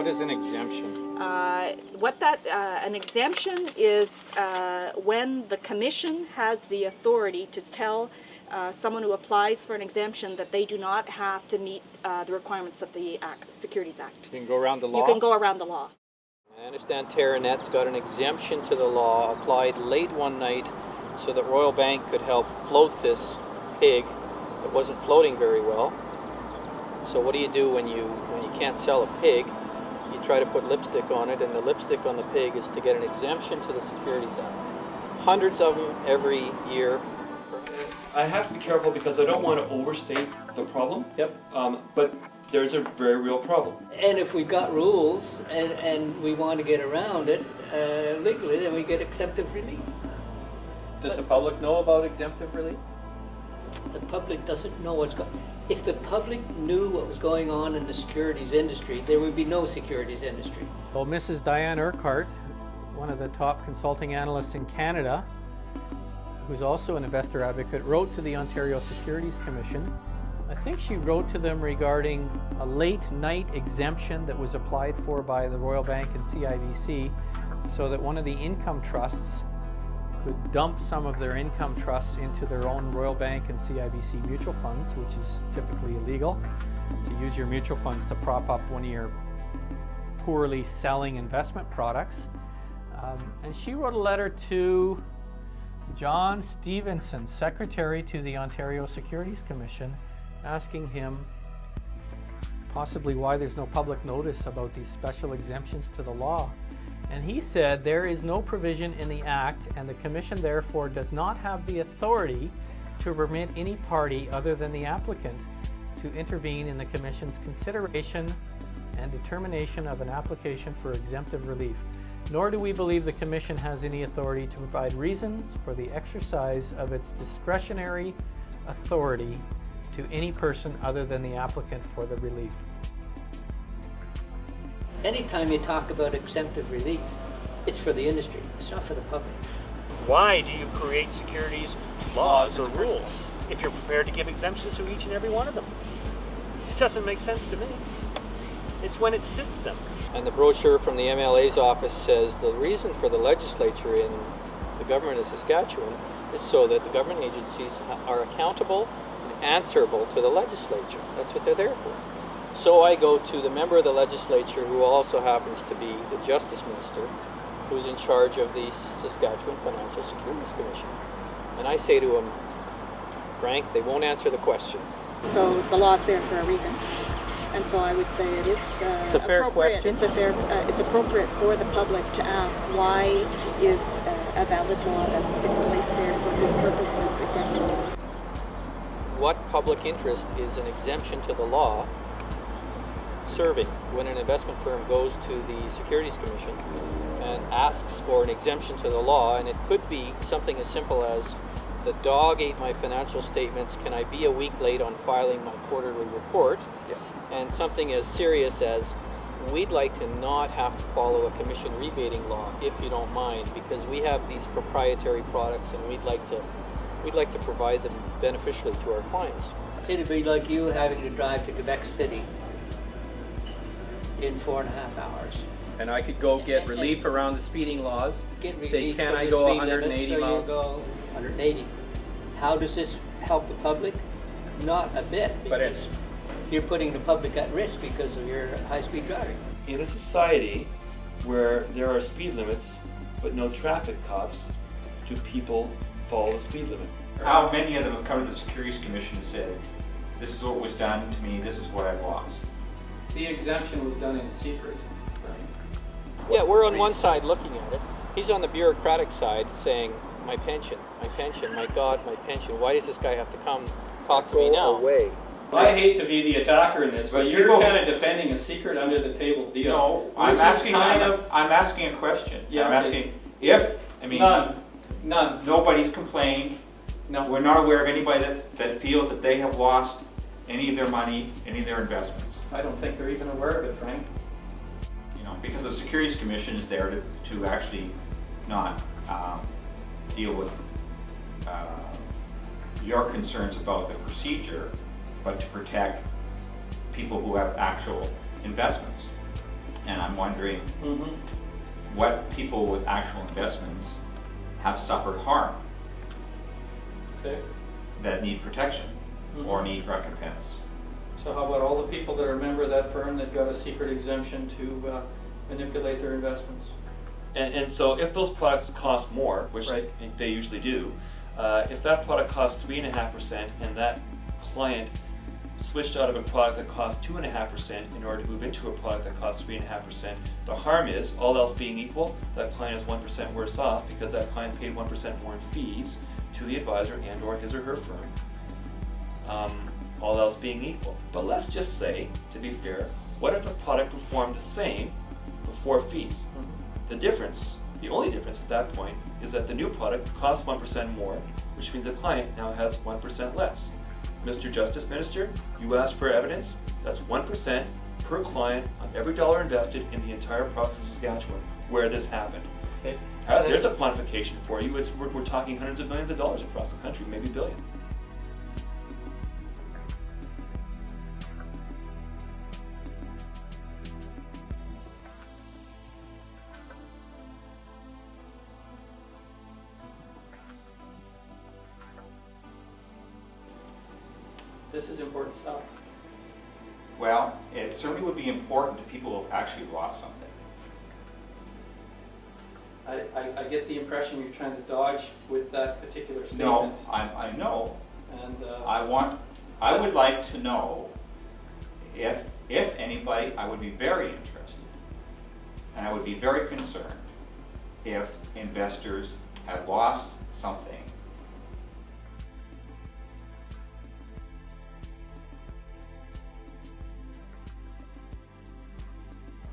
What is an exemption? An exemption is when the Commission has the authority to tell someone who applies for an exemption that they do not have to meet the requirements of the Securities Act. You can go around the law? You can go around the law. I understand Terranet's got an exemption to the law applied late one night so that Royal Bank could help float this pig that wasn't floating very well. So what do you do when you can't sell a pig? You try to put lipstick on it, and the lipstick on the pig is to get an exemption to the Securities Act. Hundreds of them every year. I have to be careful because I don't want to overstate the problem. Yep. But there's a very real problem. And if we've got rules and we want to get around it legally, then we get exemptive relief. Does the public know about exemptive relief? The public doesn't know what's going on. If the public knew what was going on in the securities industry, there would be no securities industry. Well, Mrs. Diane Urquhart, one of the top consulting analysts in Canada, who's also an investor advocate, wrote to the Ontario Securities Commission. I think she wrote to them regarding a late night exemption that was applied for by the Royal Bank and CIBC so that one of the income trusts could dump some of their income trusts into their own Royal Bank and CIBC mutual funds, which is typically illegal, to use your mutual funds to prop up one of your poorly selling investment products. And she wrote a letter to John Stevenson, Secretary to the Ontario Securities Commission, asking him possibly why there's no public notice about these special exemptions to the law. And he said there is no provision in the Act, and the Commission therefore does not have the authority to permit any party other than the applicant to intervene in the Commission's consideration and determination of an application for exemptive relief. Nor do we believe the Commission has any authority to provide reasons for the exercise of its discretionary authority to any person other than the applicant for the relief. Anytime you talk about exemptive relief, it's for the industry, it's not for the public. Why do you create securities laws or rules if you're prepared to give exemptions to each and every one of them? It doesn't make sense to me. It's when it suits them. And the brochure from the MLA's office says the reason for the legislature in the government of Saskatchewan is so that the government agencies are accountable and answerable to the legislature. That's what they're there for. So I go to the member of the legislature who also happens to be the Justice Minister, who's in charge of the Saskatchewan Financial Securities Commission. And I say to him, Frank, they won't answer the question. So the law's there for a reason. And so I would say it is It's a fair appropriate. question. It's appropriate for the public to ask why is a valid law that's been placed there for good purposes exempted. What public interest is an exemption to the law serving when an investment firm goes to the Securities Commission and asks for an exemption to the law? And it could be something as simple as, the dog ate my financial statements, can I be a week late on filing my quarterly report? Yeah. And something as serious as, we'd like to not have to follow a commission rebating law, if you don't mind, because we have these proprietary products and we'd like to provide them beneficially to our clients. It'd be like you having to drive to Quebec City in 4.5 hours. And I could go get relief around the speeding laws. Get Say, relief can from I the go speed 180 limit, miles? So you go 180. How does this help the public? Not a bit, But because you're putting the public at risk because of your high-speed driving. In a society where there are speed limits but no traffic cops, do people follow the speed limit? How many of them have come to the Securities Commission and said, this is what was done to me, this is what I've lost? The exemption was done in secret. Yeah, we're on one side looking at it. He's on the bureaucratic side saying, my pension, my God, my pension. Why does this guy have to come talk to me now? Away. I hate to be the attacker in this, but you're people- kind of defending a secret under the table deal. No, I'm Which is asking, kind I'm, of I'm asking a question. Yeah, I'm okay. asking if, I mean, none. nobody's complained. No. We're not aware of anybody that feels that they have lost any of their money, any of their investments. I don't think they're even aware of it, Frank. You know, because the Securities Commission is there to actually not deal with your concerns about the procedure, but to protect people who have actual investments. and I'm wondering what people with actual investments have suffered harm Okay. that need protection or need recompense. So how about all the people that are a member of that firm that got a secret exemption to manipulate their investments? And so if those products cost more, which Right. they usually do, if that product costs 3.5% and that client switched out of a product that costs 2.5% in order to move into a product that costs 3.5%, the harm is, all else being equal, that client is 1% worse off because that client paid 1% more in fees to the advisor and or his or her firm. All else being equal. But let's just say, to be fair, what if the product performed the same before fees? The difference, the only difference at that point, is that the new product costs 1% more, which means the client now has 1% less. Mr. Justice Minister, you asked for evidence. That's 1% per client on every dollar invested in the entire province of Saskatchewan where this happened. Okay. There's a quantification for you. We're talking hundreds of millions of dollars across the country, maybe billions. This is important stuff. Well, it certainly would be important to people who have actually lost something. I get the impression you're trying to dodge with that particular statement. No, I know. And I would like to know if anybody, I would be very interested, and I would be very concerned if investors had lost something.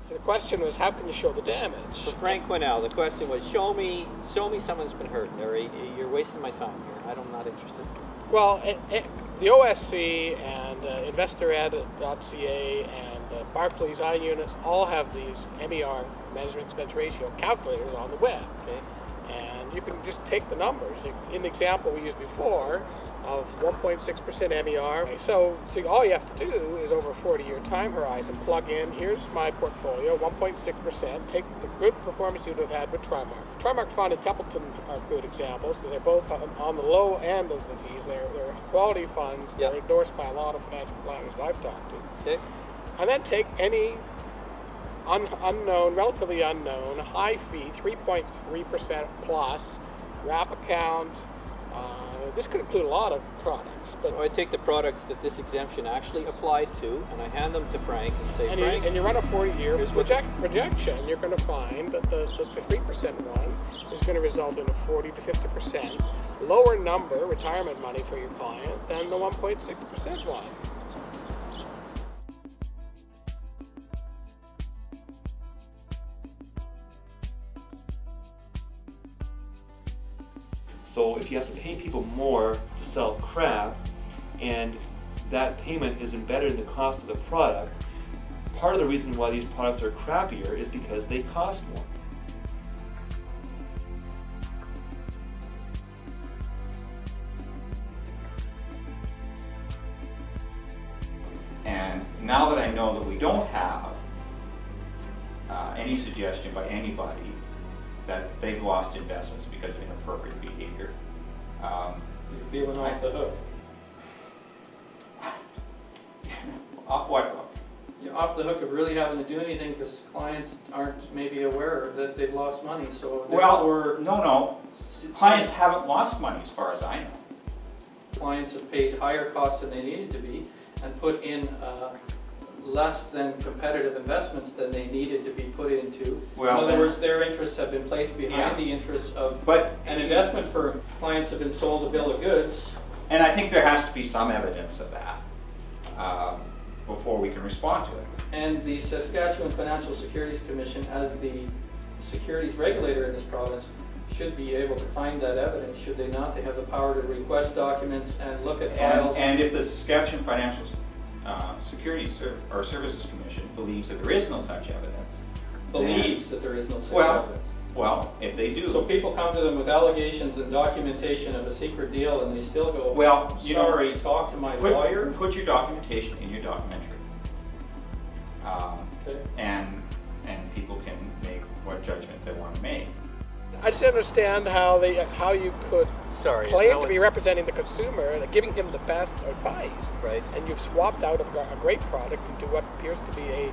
So the question was, how can you show the damage? For Frank Quinnell, the question was, show me someone's been hurt, Larry. You're wasting my time here. I'm not interested. Well, the OSC and InvestorEd.ca and Barclays iUnits all have these MER, Management Expense Ratio, calculators on the web. Okay. And you can just take the numbers. In the example we used before of 1.6% MER. So all you have to do is over a 40-year time horizon, plug in, here's my portfolio, 1.6%, take the good performance you would have had with Trimark. Trimark Fund and Templeton are good examples because they're both on the low end of the fees. They're quality funds. Yep. They're endorsed by a lot of financial planners that I've talked to. Okay. And then take any unknown, relatively unknown, high fee, 3.3% plus, wrap account. This could include a lot of products, but So I take the products that this exemption actually applied to, and I hand them to Frank and say, Frank, and you run a 40-year here's what projection, you're going to find that the 3% one is going to result in a 40 to 50% lower number retirement money for your client than the 1.6% one. So if you have to pay people more to sell crap, and that payment is embedded in the cost of the product, part of the reason why these products are crappier is because they cost more. And now that I know that we don't have any suggestion by anybody that they've lost investments because of inappropriate behavior, You're feeling off the hook. off what hook? You're off the hook of really having to do anything because clients aren't maybe aware that they've lost money. So Well, no. Clients haven't lost money as far as I know. clients have paid higher costs than they needed to be and put in less than competitive investments than they needed to be put into. Well, in other then- words, their interests have been placed behind Yeah. the interests of But, an investment firm. Clients have been sold a bill of goods. and I think there has to be some evidence of that before we can respond to it. And the Saskatchewan Financial Securities Commission, as the securities regulator in this province, should be able to find that evidence, should they not? They have the power to request documents and look at files. And if the Saskatchewan Financial Securities or Services Commission believes that there is no such evidence, believes that there is no such Well, evidence. well, if they do, So people come to them with allegations and documentation of a secret deal and they still go, well, you know, sorry, talk to my lawyer. put your documentation in your documentary, Okay. and what judgment they want to make. I just understand how you could Sorry, is claim that to what- be representing the consumer and giving him the best advice, Right. and you've swapped out a great product into what appears to be a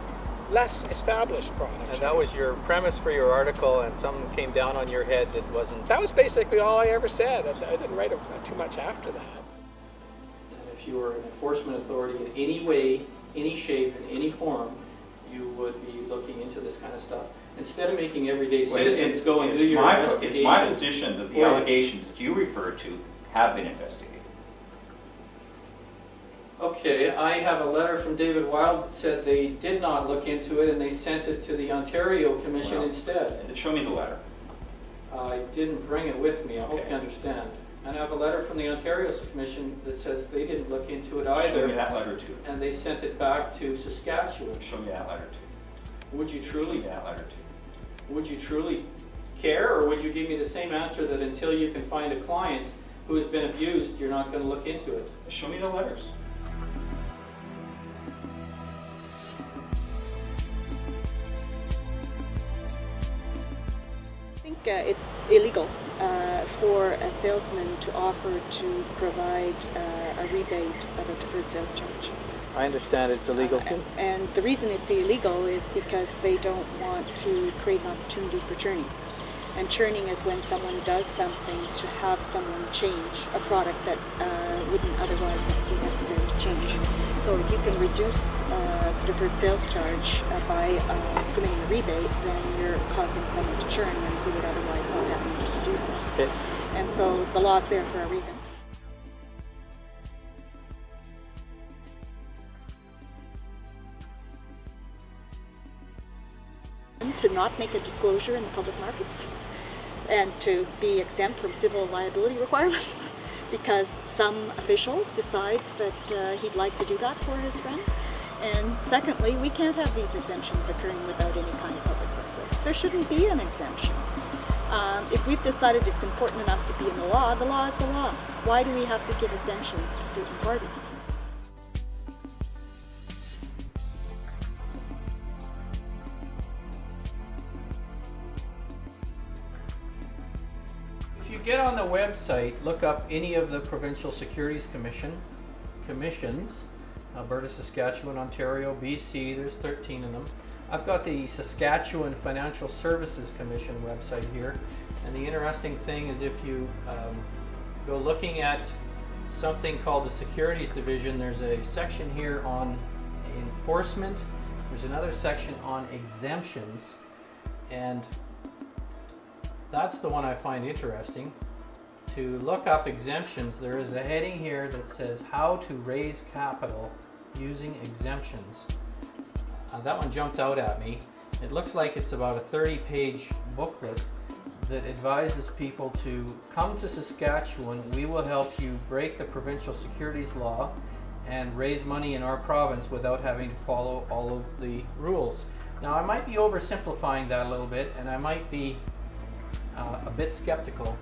less established product. And that was your premise for your article, and something came down on your head that wasn't. That was basically all I ever said. I didn't write too much after that. If you were an enforcement authority in any way, any shape, in any form, you would be looking into this kind of stuff. Instead of making everyday citizens go and do your investigation. It's my position that the for you. allegations that you refer to have been investigated. Okay, I have a letter from David Wild that said they did not look into it and they sent it to the Ontario Commission Well, instead. Show me the letter. I didn't bring it with me, I hope Okay. you understand. And I have a letter from the Ontario Commission that says they didn't look into it Show me either, that letter too. and they sent it back to Saskatchewan. Show me that letter too. Would you Show me truly, that letter too. would you truly care, or would you give me the same answer that until you can find a client who has been abused, you're not going to look into it? Show me the letters. I think it's illegal for a salesman to offer to provide a rebate of a deferred sales charge. I understand it's illegal too. And the reason it's illegal is because they don't want to create an opportunity for churning. And churning is when someone does something to have someone change a product that wouldn't otherwise be necessary to change. So if you can reduce deferred sales charge by permitting a rebate, then you're causing someone to churn when who would otherwise not have an interest to do so. Okay. And so the law's there for a reason. To not make a disclosure in the public markets and to be exempt from civil liability requirements because some official decides that he'd like to do that for his friend. And secondly, we can't have these exemptions occurring without any kind of public process. There shouldn't be an exemption. If we've decided it's important enough to be in the law is the law. Why do we have to give exemptions to certain parties? If you get on the website, look up any of the Provincial Securities Commissions, Alberta, Saskatchewan, Ontario, BC, there's 13 of them. I've got the Saskatchewan Financial Services Commission website here, and the interesting thing is if you go looking at something called the Securities Division, there's a section here on enforcement, there's another section on exemptions, and that's the one I find interesting. To look up exemptions, there is a heading here that says how to raise capital using exemptions. That one jumped out at me. It looks like it's about a 30-page booklet that advises people to come to Saskatchewan. We will help you break the provincial securities law and raise money in our province without having to follow all of the rules. Now, I might be oversimplifying that a little bit, and I might be a bit skeptical,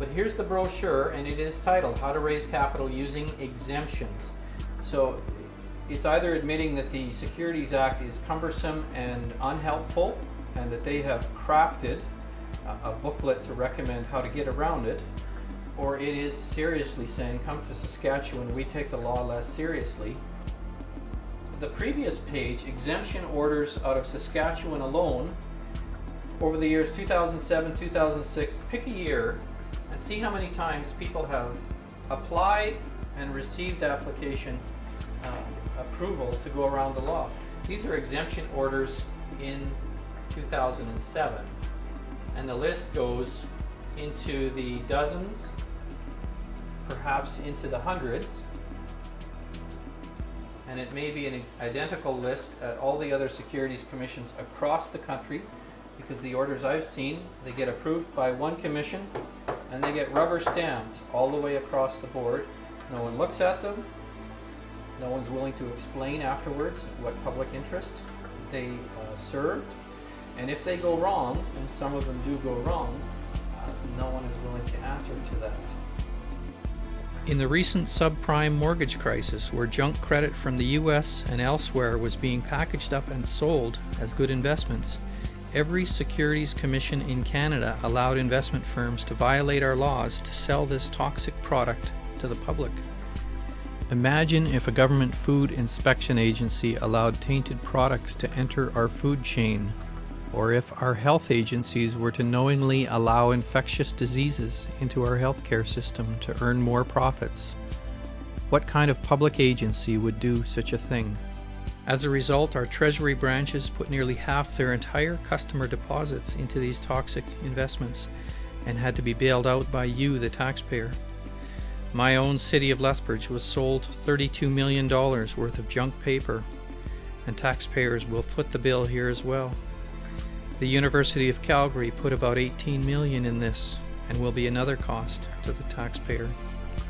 but here's the brochure, and it is titled How to Raise Capital Using Exemptions. So it's either admitting that the Securities Act is cumbersome and unhelpful, and that they have crafted a booklet to recommend how to get around it, or it is seriously saying, come to Saskatchewan, we take the law less seriously. The previous page, exemption orders out of Saskatchewan alone, over the years 2007, 2006, pick a year and see how many times people have applied and received application approval to go around the law. These are exemption orders in 2007, and the list goes into the dozens, perhaps into the hundreds, and it may be an identical list at all the other securities commissions across the country, because the orders I've seen, they get approved by one commission and they get rubber stamped all the way across the board. No one looks at them. No one's willing to explain afterwards what public interest they served. And if they go wrong, and some of them do go wrong, no one is willing to answer to that. In the recent subprime mortgage crisis, where junk credit from the US and elsewhere was being packaged up and sold as good investments, every securities commission in Canada allowed investment firms to violate our laws to sell this toxic product to the public. Imagine if a government food inspection agency allowed tainted products to enter our food chain, or if our health agencies were to knowingly allow infectious diseases into our healthcare system to earn more profits. What kind of public agency would do such a thing? As a result, our Treasury branches put nearly half their entire customer deposits into these toxic investments and had to be bailed out by you, the taxpayer. My own city of Lethbridge was sold $32 million worth of junk paper, and taxpayers will foot the bill here as well. The University of Calgary put about $18 million in this, and will be another cost to the taxpayer.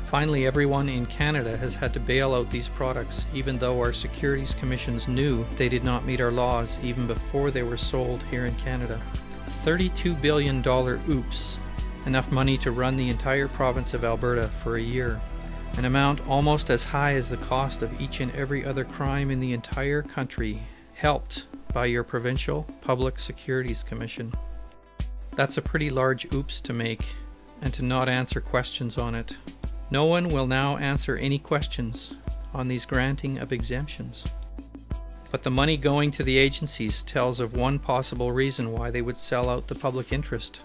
Finally, everyone in Canada has had to bail out these products, even though our securities commissions knew they did not meet our laws even before they were sold here in Canada. $32 billion oops, enough money to run the entire province of Alberta for a year, an amount almost as high as the cost of each and every other crime in the entire country, helped by your provincial Public Securities Commission. That's a pretty large oops to make, and to not answer questions on it. No one will now answer any questions on these granting of exemptions. But the money going to the agencies tells of one possible reason why they would sell out the public interest.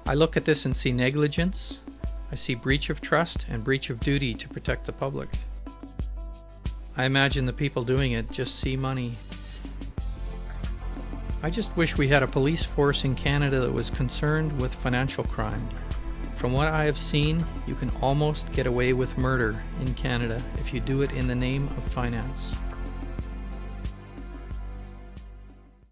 I look at this and see negligence. I see breach of trust and breach of duty to protect the public. I imagine the people doing it just see money. I just wish we had a police force in Canada that was concerned with financial crime. From what I have seen, you can almost get away with murder in Canada if you do it in the name of finance.